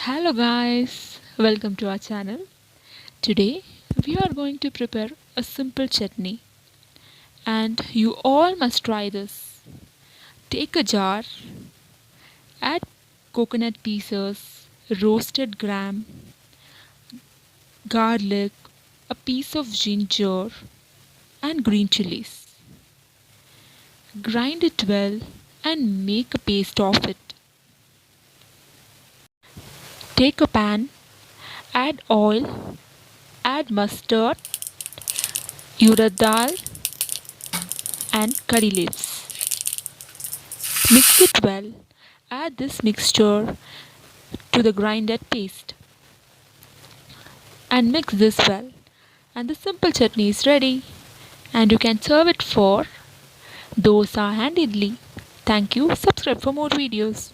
Hello guys, welcome to our channel. Today we are going to prepare a simple chutney and you all must try this. Take a jar, add coconut pieces, roasted gram, garlic, a piece of ginger and green chilies. Grind it well and make a paste of it. Take a pan, add oil, add mustard, urad dal and curry leaves. Mix it well. Add this mixture to the grinded paste and mix this well. And the simple chutney is ready. And you can serve it for dosa and idli. Thank you. Subscribe for more videos.